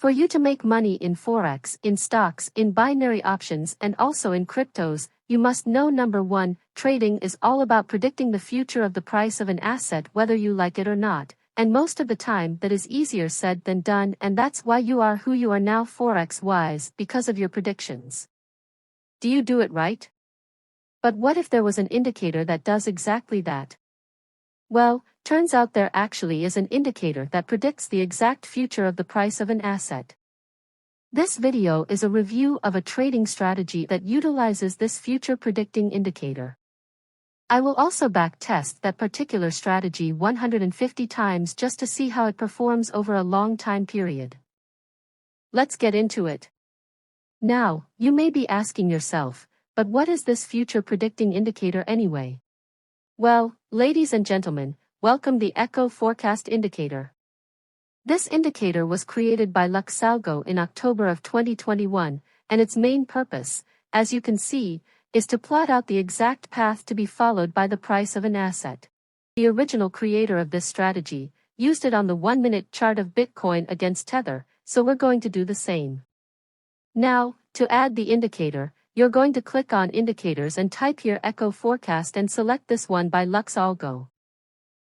For you to make money in Forex, in stocks, in binary options, and also in cryptos, you must know number 1, trading is all about predicting the future of the price of an asset whether you like it or not, and most of the time that is easier said than done, and that's why you are who you are now Forex-wise, because of your predictions. Do you do it right? But what if there was an indicator that does exactly that? Well, turns out there actually is an indicator that predicts the exact future of the price of an asset. This video is a review of a trading strategy that utilizes this future predicting indicator. I will also backtest that particular strategy 150 times just to see how it performs over a long time period. Let's get into it. Now, you may be asking yourself, but what is this future predicting indicator anyway? Well, ladies and gentlemen, welcome the Echo Forecast Indicator. This indicator was created by Luxalgo in October of 2021, and its main purpose, as you can see, is to plot out the exact path to be followed by the price of an asset. The original creator of this strategy used it on the 1-minute chart of Bitcoin against Tether, so we're going to do the same. Now, to add the indicator, you're going to click on Indicators and type here Echo Forecast and select this one by Luxalgo.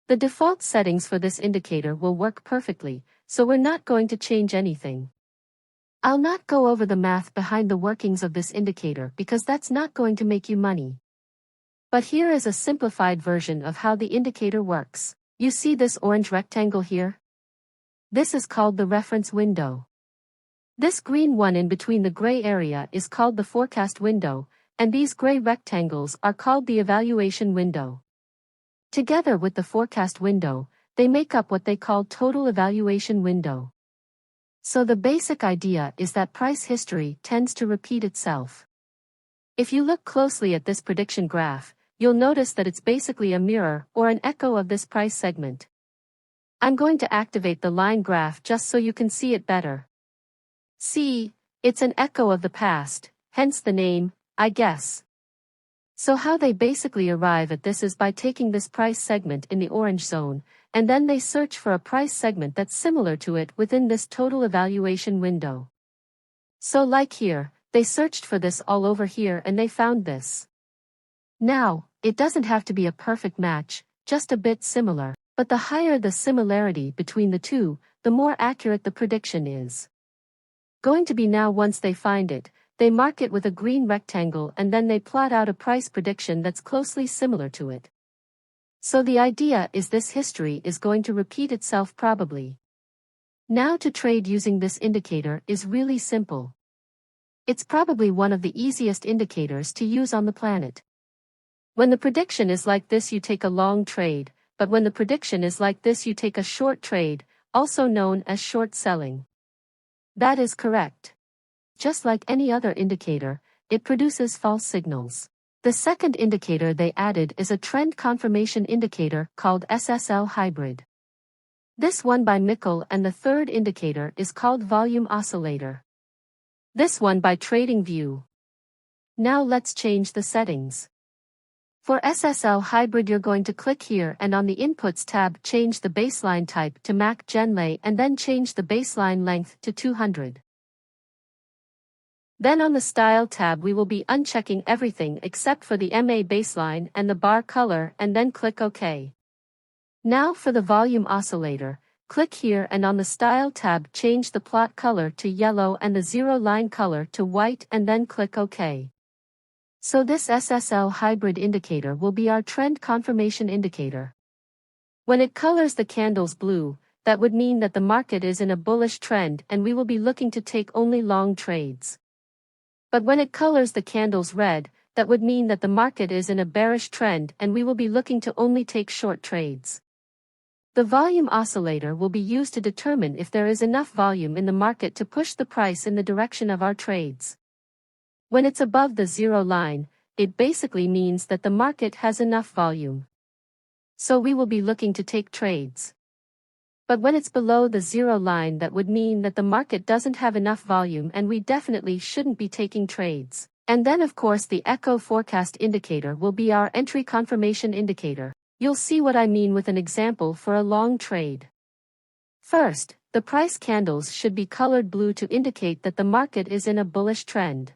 The default settings for this indicator will work perfectly, so we're not going to change anything. I'll not go over the math behind the workings of this indicator because that's not going to make you money. But here is a simplified version of how the indicator works. You see this orange rectangle here? This is called the reference window. This green one in between the gray area is called the forecast window, and these gray rectangles are called the evaluation window. Together with the forecast window, they make up what they call total evaluation window. So the basic idea is that price history tends to repeat itself. If you look closely at this prediction graph, you'll notice that it's basically a mirror or an echo of this price segment. I'm going to activate the line graph just so you can see it better. See, it's an echo of the past, hence the name, I guess. So how they basically arrive at this is by taking this price segment in the orange zone, and then they search for a price segment that's similar to it within this total evaluation window. So like here, they searched for this all over here and they found this. Now, it doesn't have to be a perfect match, just a bit similar, but the higher the similarity between the two, the more accurate the prediction is going to be. Now once they find it, they mark it with a green rectangle and then they plot out a price prediction that's closely similar to it. So the idea is this history is going to repeat itself probably. Now to trade using this indicator is really simple. It's probably one of the easiest indicators to use on the planet. When the prediction is like this you take a long trade, but when the prediction is like this you take a short trade, also known as short selling. That is correct. Just like any other indicator, it produces false signals. The second indicator they added is a trend confirmation indicator called SSL hybrid. This one by Mikkel, and the third indicator is called volume oscillator. This one by Tradingview. Now let's change the settings. For SSL hybrid you're going to click here and on the Inputs tab change the baseline type to Mac Genlay and then change the baseline length to 200. Then on the Style tab we will be unchecking everything except for the MA baseline and the bar color and then click OK. Now for the volume oscillator, click here and on the Style tab change the plot color to yellow and the zero line color to white and then click OK. So this SSL hybrid indicator will be our trend confirmation indicator. When it colors the candles blue, that would mean that the market is in a bullish trend and we will be looking to take only long trades. But when it colors the candles red, that would mean that the market is in a bearish trend and we will be looking to only take short trades. The volume oscillator will be used to determine if there is enough volume in the market to push the price in the direction of our trades. When it's above the zero line, it basically means that the market has enough volume. So we will be looking to take trades. But when it's below the zero line that would mean that the market doesn't have enough volume and we definitely shouldn't be taking trades. And then of course the Echo Forecast indicator will be our entry confirmation indicator. You'll see what I mean with an example for a long trade. First, the price candles should be colored blue to indicate that the market is in a bullish trend.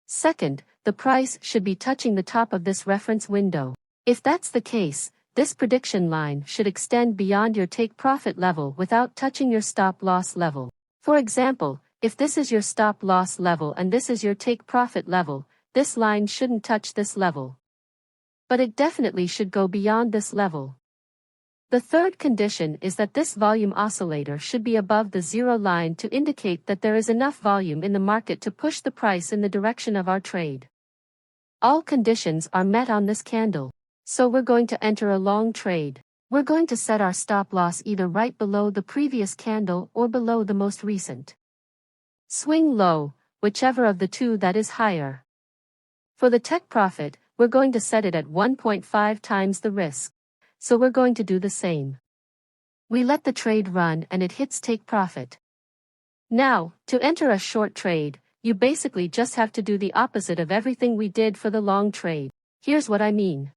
Second, the price should be touching the top of this reference window. If that's the case, this prediction line should extend beyond your take profit level without touching your stop loss level. For example, if this is your stop loss level and this is your take profit level, this line shouldn't touch this level. But it definitely should go beyond this level. The third condition is that this volume oscillator should be above the zero line to indicate that there is enough volume in the market to push the price in the direction of our trade. All conditions are met on this candle. So we're going to enter a long trade. We're going to set our stop loss either right below the previous candle or below the most recent swing low, whichever of the two that is higher. For the take profit, we're going to set it at 1.5 times the risk. So we're going to do the same. We let the trade run and it hits take profit. Now, to enter a short trade, you basically just have to do the opposite of everything we did for the long trade. Here's what I mean.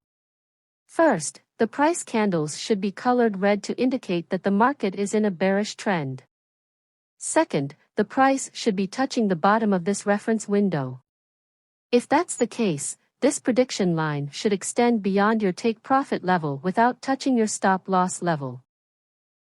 First, the price candles should be colored red to indicate that the market is in a bearish trend. Second, the price should be touching the bottom of this reference window. If that's the case, this prediction line should extend beyond your take profit level without touching your stop loss level.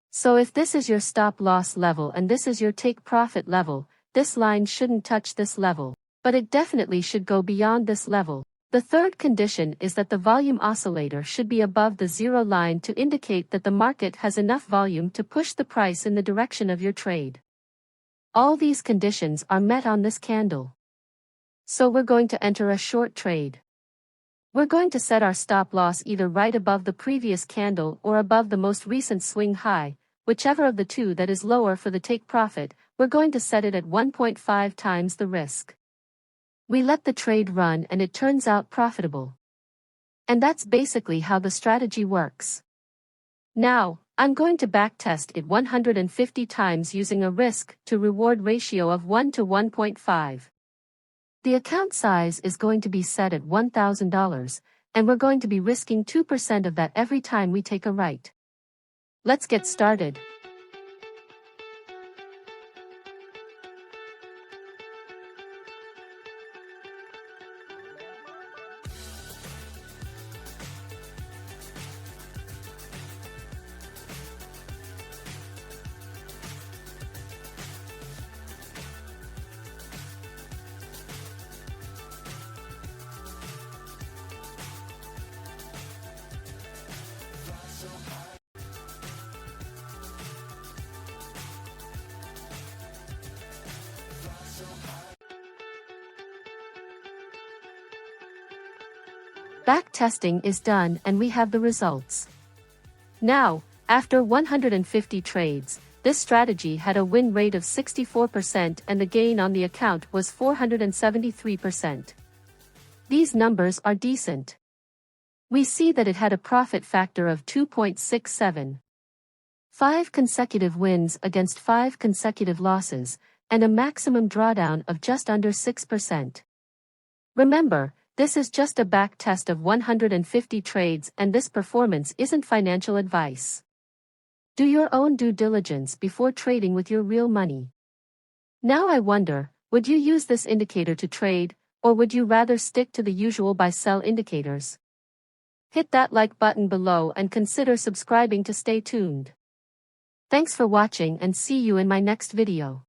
So if this is your stop loss level and this is your take profit level, this line shouldn't touch this level, but it definitely should go beyond this level. The third condition is that the volume oscillator should be above the zero line to indicate that the market has enough volume to push the price in the direction of your trade. All these conditions are met on this candle. So we're going to enter a short trade. We're going to set our stop loss either right above the previous candle or above the most recent swing high, whichever of the two that is lower for the take profit. We're going to set it at 1.5 times the risk. We let the trade run and it turns out profitable. And that's basically how the strategy works. Now, I'm going to backtest it 150 times using a risk to reward ratio of 1 to 1.5. The account size is going to be set at $1,000, and we're going to be risking 2% of that every time we take a right. Let's get started. Backtesting is done and we have the results. Now, after 150 trades, this strategy had a win rate of 64% and the gain on the account was 473%. These numbers are decent. We see that it had a profit factor of 2.67. 5 consecutive wins against 5 consecutive losses, and a maximum drawdown of just under 6%. Remember, this is just a back test of 150 trades and this performance isn't financial advice. Do your own due diligence before trading with your real money. Now I wonder, would you use this indicator to trade, or would you rather stick to the usual buy-sell indicators? Hit that like button below and consider subscribing to stay tuned. Thanks for watching and see you in my next video.